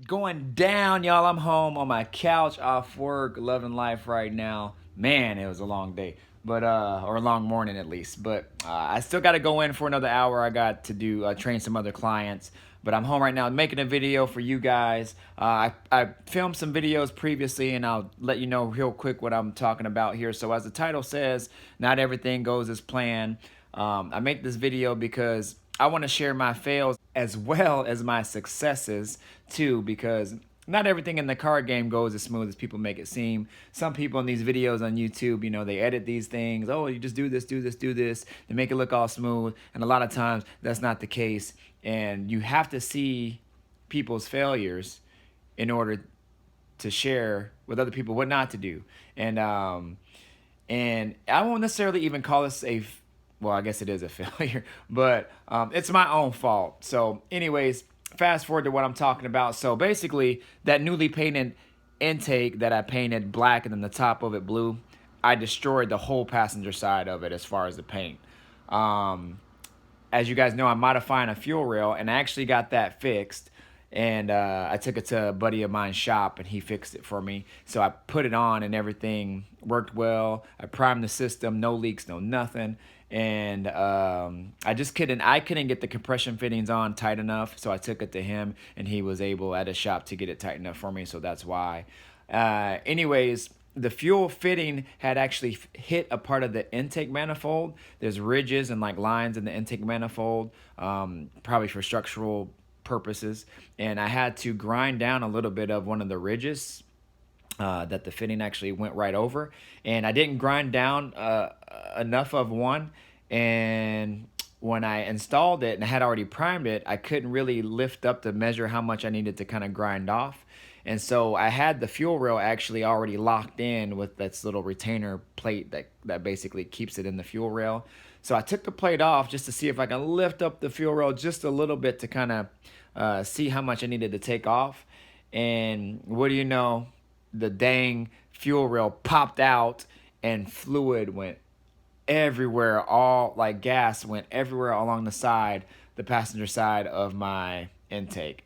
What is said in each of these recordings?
going down, y'all? I'm home on my couch off work, loving life right now. Man, it was a long day, but or a long morning at least. But I still got to go in for another hour. I got to do train some other clients. But I'm home right now making a video for you guys. I filmed some videos previously, and I'll let you know real quick what I'm talking about here. So as the title says, not everything goes as planned. I make this video because I want to share my fails as well as my successes too, because not everything in the card game goes as smooth as people make it seem. Some people in these videos on YouTube, they edit these things. Oh, you just do this, do this, do this. They make it look all smooth. And a lot of times that's not the case. And you have to see people's failures in order to share with other people what not to do. And I won't necessarily even call this well, I guess it is a failure, but it's my own fault. So anyways, fast forward to what I'm talking about. So basically, that newly painted intake that I painted black and then the top of it blue, I destroyed the whole passenger side of it as far as the paint. As you guys know, I'm modifying a fuel rail, and I actually got that fixed. And I took it to a buddy of mine's shop, and he fixed it for me. So I put it on, and everything worked well. I primed the system, no leaks, no nothing. And I couldn't get the compression fittings on tight enough. So I took it to him, and he was able at a shop to get it tight enough for me. So that's why. Anyways, the fuel fitting had actually hit a part of the intake manifold. There's ridges and like lines in the intake manifold, probably for structural purposes, and I had to grind down a little bit of one of the ridges that the fitting actually went right over, and I didn't grind down enough of one, and when I installed it and I had already primed it, I couldn't really lift up to measure how much I needed to kind of grind off. And so I had the fuel rail actually already locked in with this little retainer plate that basically keeps it in the fuel rail. So I took the plate off just to see if I can lift up the fuel rail just a little bit to kind of see how much I needed to take off. And what do you know? The dang fuel rail popped out and fluid went everywhere. All like gas went everywhere along the passenger side of my intake.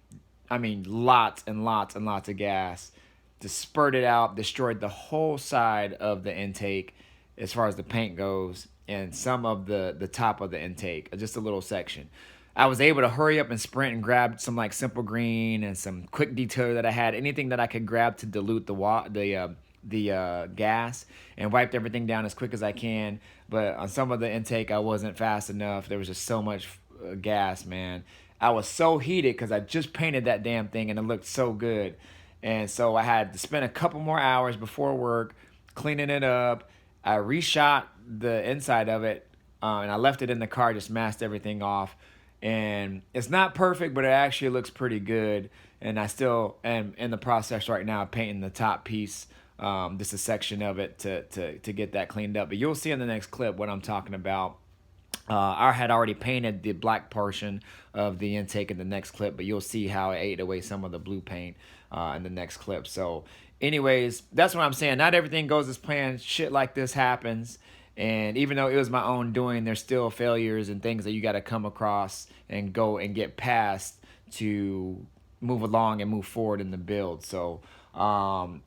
I mean, lots and lots and lots of gas just spurted out, destroyed the whole side of the intake as far as the paint goes, and some of the top of the intake, just a little section. I was able to hurry up and sprint and grab some like Simple Green and some quick detour that I had, anything that I could grab to dilute the gas, and wiped everything down as quick as I can. But on some of the intake, I wasn't fast enough. There was just so much gas, man. I was so heated because I just painted that damn thing and it looked so good. And so I had to spend a couple more hours before work cleaning it up. I reshot the inside of it, and I left it in the car, just masked everything off. And it's not perfect, but it actually looks pretty good. And I still am in the process right now of painting the top piece, just a section of it to get that cleaned up. But you'll see in the next clip what I'm talking about. I had already painted the black portion of the intake in the next clip, but you'll see how I ate away some of the blue paint in the next clip. So anyways, that's what I'm saying. Not everything goes as planned. Shit like this happens. And even though it was my own doing, there's still failures and things that you got to come across and go and get past to move along and move forward in the build. So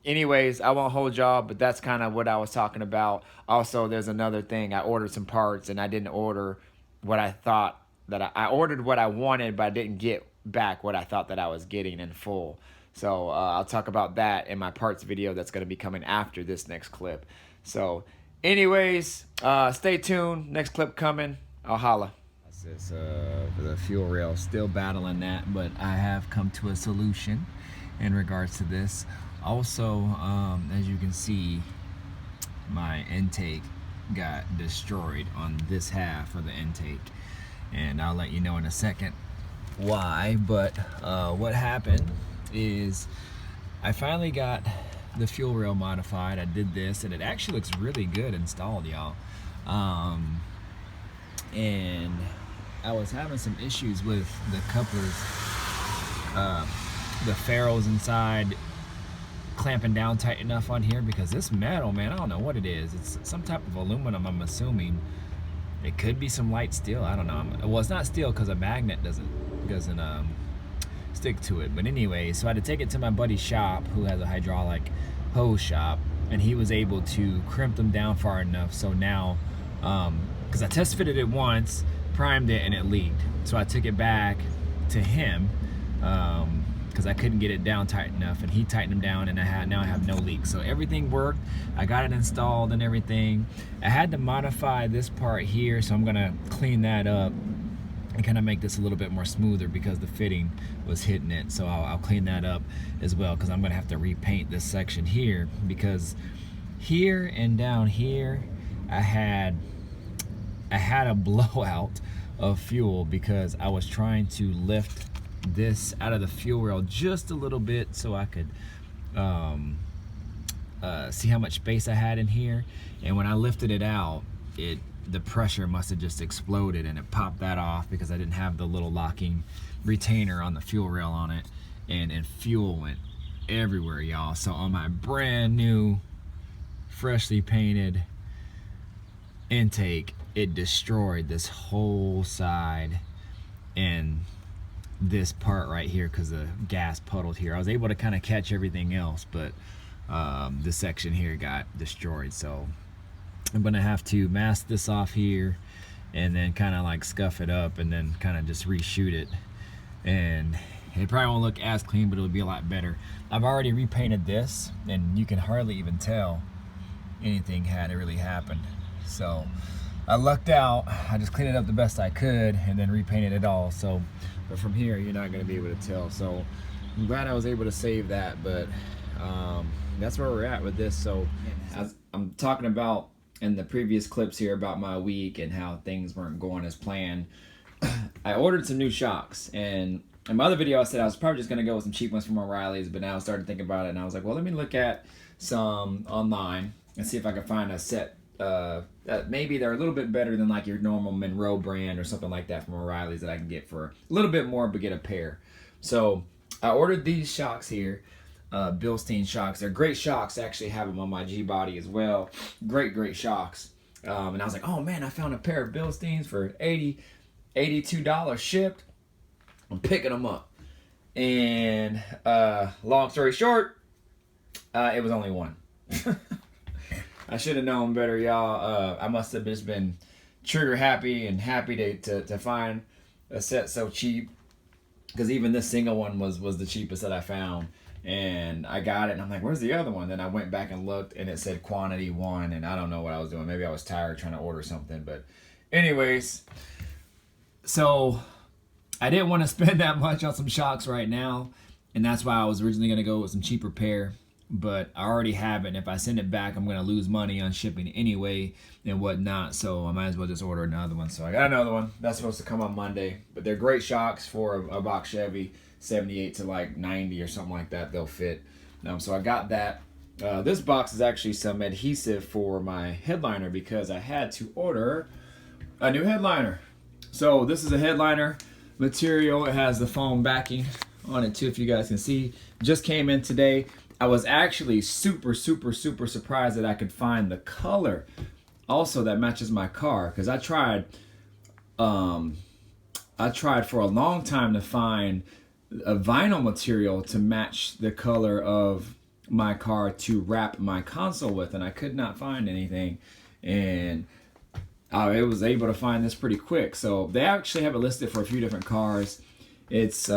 anyways, I won't hold y'all, but that's kind of what I was talking about. Also, there's another thing. I ordered some parts and I didn't order what I thought that I ordered what I wanted, but I didn't get back what I thought that I was getting in full. So I'll talk about that in my parts video that's going to be coming after this next clip. So anyways, stay tuned. Next clip coming. I'll holla. This for the fuel rail, still battling that, but I have come to a solution in regards to this. Also, as you can see, my intake got destroyed on this half of the intake, and I'll let you know in a second why. But what happened is I finally got the fuel rail modified. I did this, and it actually looks really good installed, y'all. And I was having some issues with the couplers, the ferrules inside clamping down tight enough on here, because this metal, man, I don't know what it is. It's some type of aluminum, I'm assuming. It could be some light steel, I don't know. Well, it's not steel because a magnet doesn't stick to it. But anyway, so I had to take it to my buddy's shop who has a hydraulic hose shop, and he was able to crimp them down far enough so now, because I test fitted it once, primed it, and it leaked. So I took it back to him because I couldn't get it down tight enough, and he tightened them down, and now I have no leaks. So everything worked. I got it installed and everything. I had to modify this part here, so I'm gonna clean that up and kind of make this a little bit more smoother because the fitting was hitting it. So I'll clean that up as well, because I'm gonna have to repaint this section here, because here and down here I had a blowout of fuel because I was trying to lift this out of the fuel rail just a little bit so I could see how much space I had in here, and when I lifted it out, the pressure must have just exploded and it popped that off because I didn't have the little locking retainer on the fuel rail on it, and fuel went everywhere, y'all. So on my brand new freshly painted intake, it destroyed this whole side and this part right here because the gas puddled here. I was able to kind of catch everything else, but this section here got destroyed. So I'm gonna have to mask this off here and then kind of like scuff it up and then kind of just reshoot it, and it probably won't look as clean, but it'll be a lot better. I've already repainted this and you can hardly even tell anything had really happened. So I lucked out. I just cleaned it up the best I could and then repainted it all. So, but from here you're not going to be able to tell. So I'm glad I was able to save that. But that's where we're at with this. So as I'm talking about in the previous clips here about my week and how things weren't going as planned, I ordered some new shocks, and in my other video I said I was probably just going to go with some cheap ones from O'Reilly's, but now I started thinking about it and I was like, well, let me look at some online and see if I can find a set that maybe they're a little bit better than like your normal Monroe brand or something like that from O'Reilly's that I can get for a little bit more but get a pair. So I ordered these shocks here, Bilstein shocks. They're great shocks. I actually have them on my G-body as well. Great shocks. And I was like, oh man, I found a pair of Bilsteins for $82 shipped. I'm picking them up. And long story short, it was only one. I should have known better, y'all. I must have just been trigger happy and happy to find a set so cheap, because even this single one was the cheapest that I found, and I got it and I'm like, where's the other one? Then I went back and looked and it said quantity 1, and I don't know what I was doing. Maybe I was tired trying to order something, but anyways, so I didn't want to spend that much on some shocks right now, and that's why I was originally going to go with some cheaper pair. But I already have it, and if I send it back, I'm going to lose money on shipping anyway and whatnot, so I might as well just order another one. So I got another one. That's supposed to come on Monday. But they're great shocks for a box Chevy, 78 to like 90 or something like that. They'll fit. So I got that. This box is actually some adhesive for my headliner because I had to order a new headliner. So this is a headliner material. It has the foam backing on it too, if you guys can see. Just came in today. I was actually super surprised that I could find the color also that matches my car, because I tried for a long time to find a vinyl material to match the color of my car to wrap my console with, and I could not find anything, and I was able to find this pretty quick. So they actually have it listed for a few different cars. It's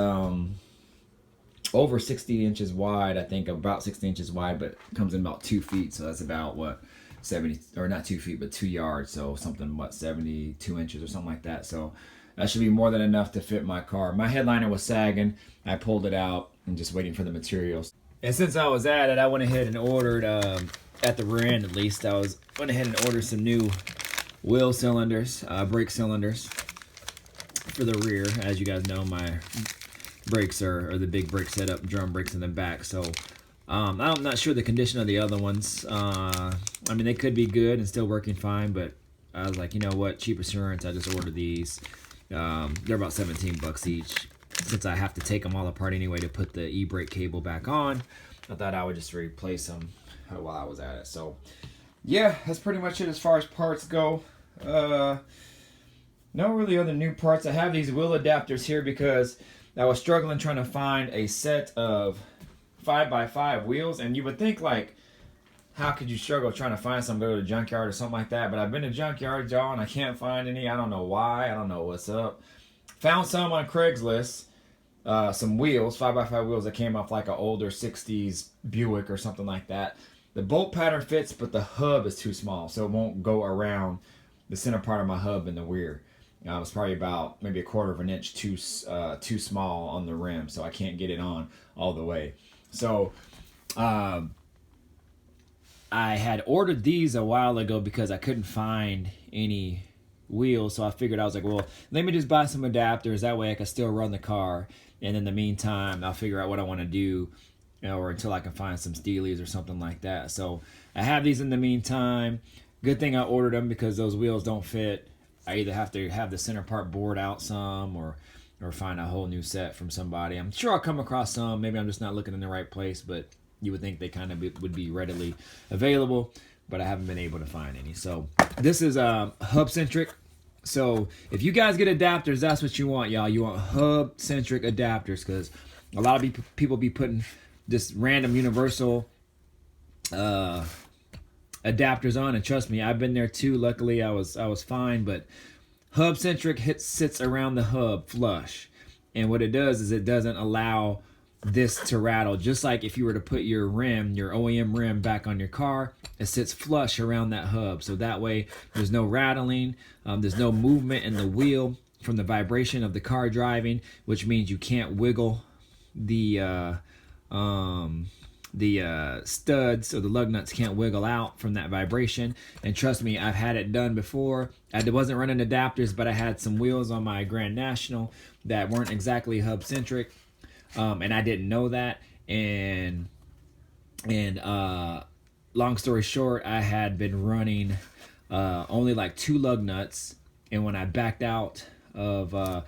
over 60 inches wide, I think about 60 inches wide, but it comes in about 2 feet. So that's about what, 70, or not 2 feet, but 2 yards. So something, what, 72 inches or something like that. So that should be more than enough to fit my car. My headliner was sagging. I pulled it out and just waiting for the materials. And since I was at it, I went ahead and ordered, at the rear end at least, went ahead and ordered some new wheel cylinders, brake cylinders for the rear. As you guys know, my brakes are the big brake setup, drum brakes in the back. So I'm not sure the condition of the other ones. I mean, they could be good and still working fine, but I was like, you know what, cheap assurance, I just ordered these. They're about 17 bucks each. Since I have to take them all apart anyway to put the e-brake cable back on, I thought I would just replace them while I was at it. So yeah, that's pretty much it as far as parts go. no really other new parts. I have these wheel adapters here because I was struggling trying to find a set of 5x5 wheels, and you would think like, how could you struggle trying to find some, go to the junkyard or something like that? But I've been to junkyard, y'all, and I can't find any. I don't know why. I don't know what's up. Found some on Craigslist, some wheels, 5x5 wheels that came off like an older 60s Buick or something like that. The bolt pattern fits, but the hub is too small, so it won't go around the center part of my hub in the rear. It's probably about maybe 1/4 of an inch too small on the rim, so I can't get it on all the way. So I had ordered these a while ago because I couldn't find any wheels, so I figured, I was like, well, let me just buy some adapters, that way I can still run the car, and in the meantime I'll figure out what I want to do, or until I can find some Steelies or something like that. So I have these in the meantime. Good thing I ordered them because those wheels don't fit. I either have to have the center part bored out some, or find a whole new set from somebody. I'm sure I'll come across some. Maybe I'm just not looking in the right place, but you would think they kind of would be readily available, but I haven't been able to find any. So this is hub centric. So if you guys get adapters, that's what you want, y'all. You want hub centric adapters, because a lot of people be putting just random universal adapters on, and trust me, I've been there too. Luckily I was fine, but hub centric sits around the hub flush, and what it does is it doesn't allow this to rattle. Just like if you were to put your rim, your OEM rim, back on your car, it sits flush around that hub, so that way there's no rattling, there's no movement in the wheel from the vibration of the car driving, which means you can't wiggle the studs, or the lug nuts can't wiggle out from that vibration. And trust me, I've had it done before. I wasn't running adapters, but I had some wheels on my Grand National that weren't exactly hub centric, and I didn't know that. And long story short, I had been running only like 2 lug nuts, and when I backed out of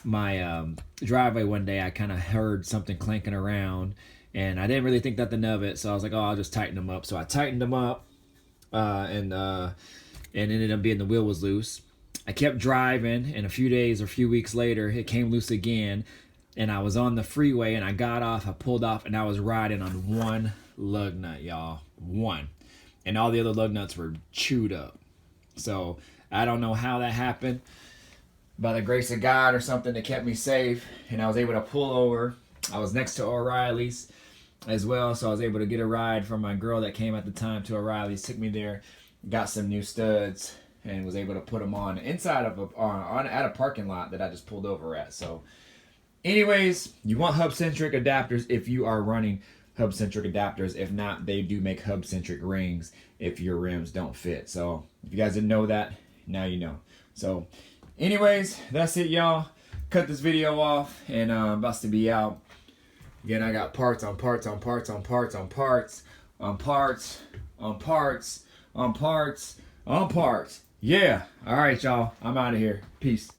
my driveway one day, I kind of heard something clanking around, and I didn't really think nothing of it, so I was like, oh, I'll just tighten them up. So I tightened them up, and ended up being the wheel was loose. I kept driving, and a few days or a few weeks later, it came loose again, and I was on the freeway, and I got off, I pulled off, and I was riding on 1 lug nut, y'all. 1. And all the other lug nuts were chewed up. So I don't know how that happened. By the grace of God or something that kept me safe, and I was able to pull over. I was next to O'Reilly's as well, so I was able to get a ride from my girl that came at the time to O'Reilly's, took me there, got some new studs, and was able to put them on inside of at a parking lot that I just pulled over at. So anyways, you want hub-centric adapters if you are running hub-centric adapters. If not, they do make hub-centric rings if your rims don't fit. So if you guys didn't know that, now you know. So anyways, that's it, y'all. Cut this video off, and I'm about to be out. Again, I got parts on parts on parts on parts on parts on parts on parts on parts on parts. Yeah. All right, y'all. I'm out of here. Peace.